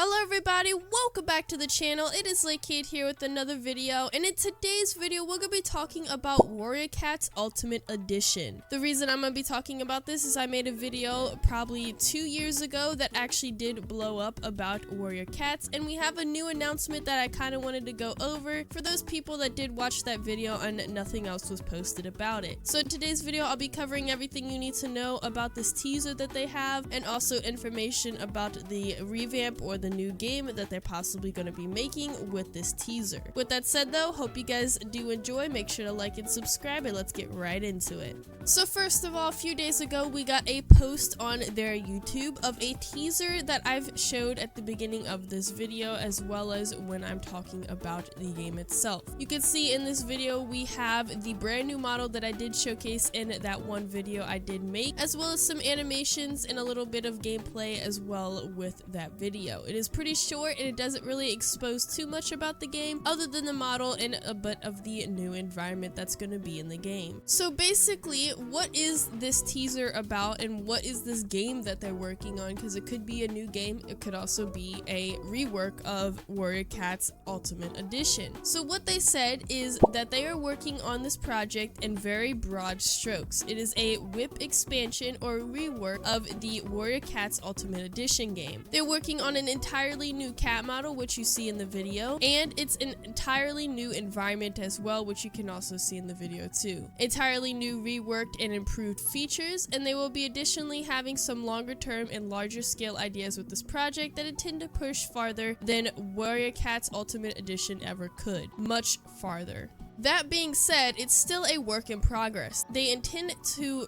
Hello everybody, welcome back to the channel. It is Kid here with another video, and in today's video we're going to be talking about Warrior Cats Ultimate Edition. The reason I'm going to be talking about this is I made a video probably 2 years ago that actually did blow up about Warrior Cats, and we have a new announcement that I kind of wanted to go over for those people that did watch that video and nothing else was posted about it. So in today's video I'll be covering everything you need to know about this teaser that they have, and also information about the revamp or the new game that they're possibly going to be making with this teaser. With that said though, hope you guys do enjoy. Make sure to like and subscribe, and let's get right into it. So first of all, a few days ago we got a post on their YouTube of a teaser that I've showed at the beginning of this video, as well as when I'm talking about the game itself. You can see in this video we have the brand new model that I did showcase in that one video I did make, as well as some animations and a little bit of gameplay as well with that video. It is pretty short and it doesn't really expose too much about the game other than the model and a bit of the new environment that's going to be in the game. So basically, what is this teaser about and what is this game that they're working on? Because it could be a new game, it could also be a rework of Warrior Cats Ultimate Edition. So what they said is that they are working on this project in very broad strokes. It is a whip expansion or rework of the Warrior Cats Ultimate Edition game. They're working on an entirely new cat model, which you see in the video, and it's an entirely new environment as well, which you can also see in the video too. Entirely new, reworked, and improved features, and they will be additionally having some longer term and larger scale ideas with this project that intend to push farther than Warrior Cats Ultimate Edition ever could. Much farther. That being said, it's still a work in progress. They intend to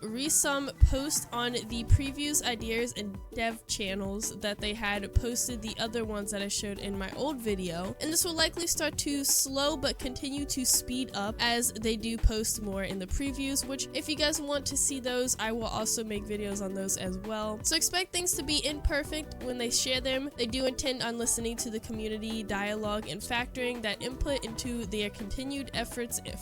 post on the previews, ideas, and dev channels that they had posted the other ones that I showed in my old video, and this will likely start to slow but continue to speed up as they do post more in the previews, which if you guys want to see those, I will also make videos on those as well. So expect things to be imperfect when they share them. They do intend on listening to the community dialogue and factoring that input into their continued efforts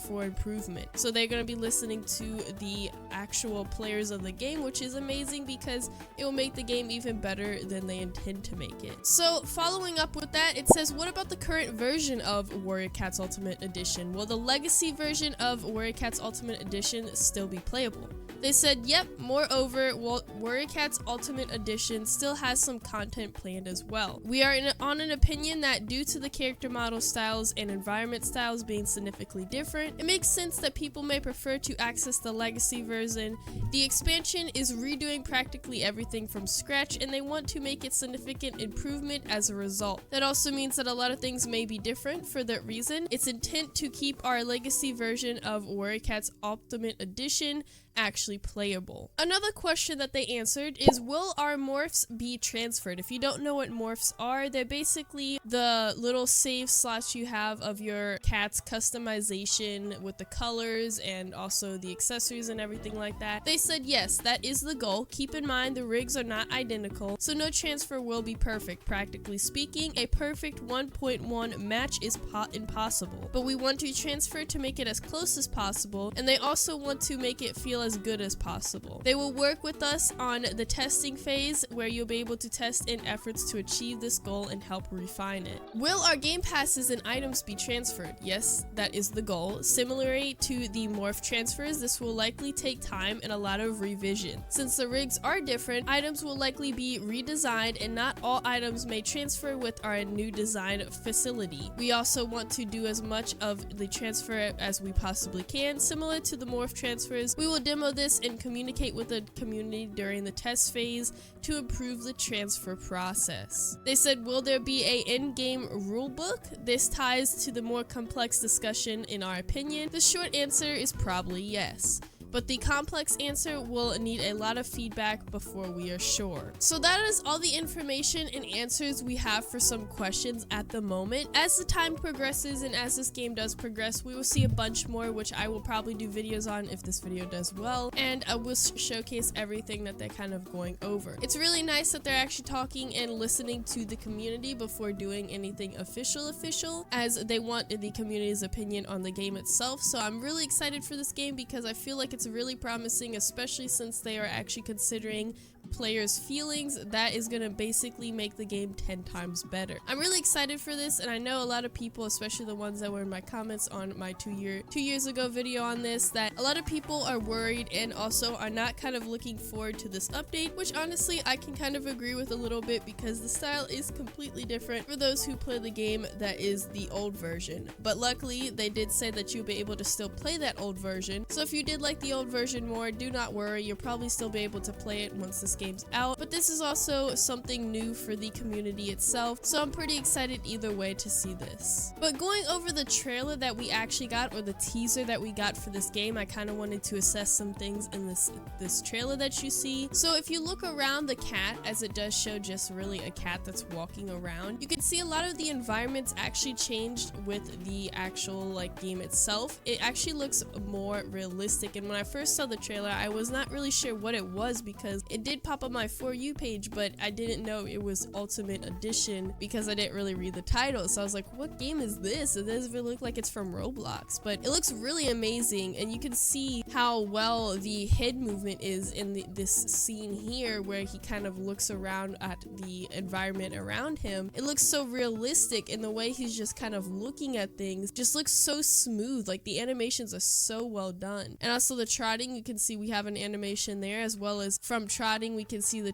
for improvement. So they're going to be listening to the actual players of the game, which is amazing because it will make the game even better than they intend to make it. So following up with that, it says, what about the current version of Warrior Cats Ultimate Edition? Will the legacy version of Warrior Cats Ultimate Edition still be playable? They said, yep, moreover, Warrior Cats Ultimate Edition still has some content planned as well. We are on an opinion that due to the character model styles and environment styles being significantly different, it makes sense that people may prefer to access the legacy version. The expansion is redoing practically everything from scratch, and they want to make it significant improvement as a result. That also means that a lot of things may be different. For that reason, it's intent to keep our legacy version of Warrior Cats Ultimate Edition actually playable. Another question that they answered is, will our morphs be transferred? If you don't know what morphs are, they're basically the little save slots you have of your cat's customization with the colors and also the accessories and everything like that. They said yes, that is the goal. Keep in mind the rigs are not identical, so no transfer will be perfect. Practically speaking, a perfect 1.1 match is impossible, but we want to transfer to make it as close as possible, and they also want to make it feel as good as possible. They will work with us on the testing phase, where you'll be able to test in efforts to achieve this goal and help refine it. Will our game passes and items be transferred? Yes, that is the goal. Similarly to the morph transfers, this will likely take time and a lot of revision. Since the rigs are different, items will likely be redesigned, and not all items may transfer with our new design facility. We also want to do as much of the transfer as we possibly can. Similar to the morph transfers, we will demo this and communicate with the community during the test phase to improve the transfer process. They said, will there be a in-game rulebook? This ties to the more complex discussion in our opinion. The short answer is probably yes, but the complex answer will need a lot of feedback before we are sure. So that is all the information and answers we have for some questions at the moment. As the time progresses and as this game does progress, we will see a bunch more, which I will probably do videos on if this video does well, and I will showcase everything that they're kind of going over. It's really nice that they're actually talking and listening to the community before doing anything official, as they want the community's opinion on the game itself. So I'm really excited for this game because I feel like it's really promising, especially since they are actually considering players' feelings, that is gonna basically make the game 10 times better. I'm really excited for this, and I know a lot of people, especially the ones that were in my comments on my 2 years ago video on this, that a lot of people are worried and also are not kind of looking forward to this update, which honestly I can kind of agree with a little bit, because the style is completely different for those who play the game that is the old version. But luckily they did say that you'll be able to still play that old version, so if you did like the old version more, do not worry, you'll probably still be able to play it once this game's out. But this is also something new for the community itself, so I'm pretty excited either way to see this. But going over the trailer that we actually got, or the teaser that we got for this game, I kind of wanted to assess some things in this trailer that you see. So if you look around the cat, as it does show just really a cat that's walking around, you can see a lot of the environments actually changed with the actual like game itself. It actually looks more realistic, and when I first saw the trailer I was not really sure what it was, because it did pop up my For You page, but I didn't know it was Ultimate Edition because I didn't really read the title. So I was like, what game is this? It doesn't really look like it's from Roblox, but it looks really amazing, and you can see how well the head movement is in this scene here, where he kind of looks around at the environment around him. It looks so realistic, and the way he's just kind of looking at things just looks so smooth. Like, the animations are so well done. And also the trotting, you can see we have an animation there, as well as from trotting we can see the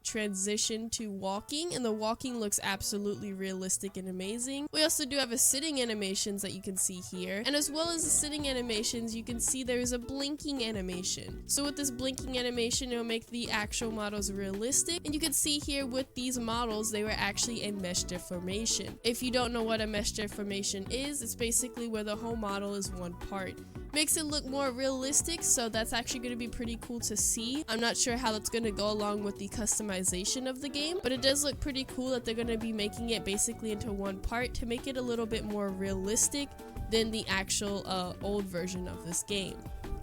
transition to walking, and the walking looks absolutely realistic and amazing. We also do have a sitting animations that you can see here, and as well as the sitting animations, you can see there's a blinking animation. So with this blinking animation, it'll make the actual models realistic, and you can see here with these models, they were actually a mesh deformation. If you don't know what a mesh deformation is, it's basically where the whole model is one part. Makes it look more realistic, so that's actually going to be pretty cool to see. I'm not sure how that's going to go along with the customization of the game, but it does look pretty cool that they're going to be making it basically into one part to make it a little bit more realistic than the actual old version of this game.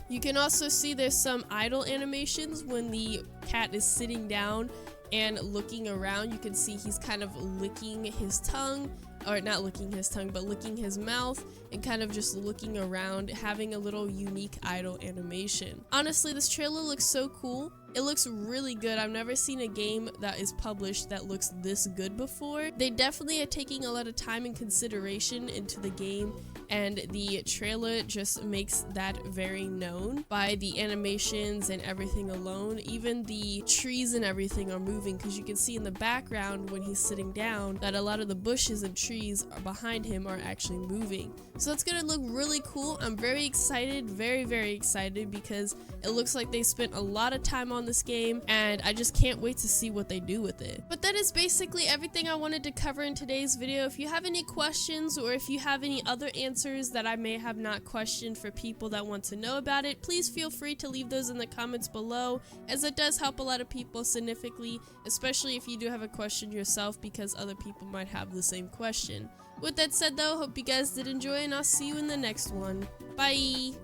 You can also see there's some idle animations when the cat is sitting down and looking around. You can see he's kind of licking his tongue, or not licking his tongue, but licking his mouth and kind of just looking around, having a little unique idle animation. Honestly, this trailer looks so cool. It looks really good. I've never seen a game that is published that looks this good before. They definitely are taking a lot of time and consideration into the game, and the trailer just makes that very known by the animations and everything alone. Even the trees and everything are moving, because you can see in the background when he's sitting down that a lot of the bushes and trees behind him are actually moving. So it's gonna look really cool. I'm very excited, very excited, because it looks like they spent a lot of time on this game, and I just can't wait to see what they do with it. But that is basically everything I wanted to cover in today's video. If you have any questions, or if you have any other answers that I may have not questioned for people that want to know about it, please feel free to leave those in the comments below, as it does help a lot of people significantly, especially if you do have a question yourself, because other people might have the same question. With that said though, hope you guys did enjoy, and I'll see you in the next one. Bye!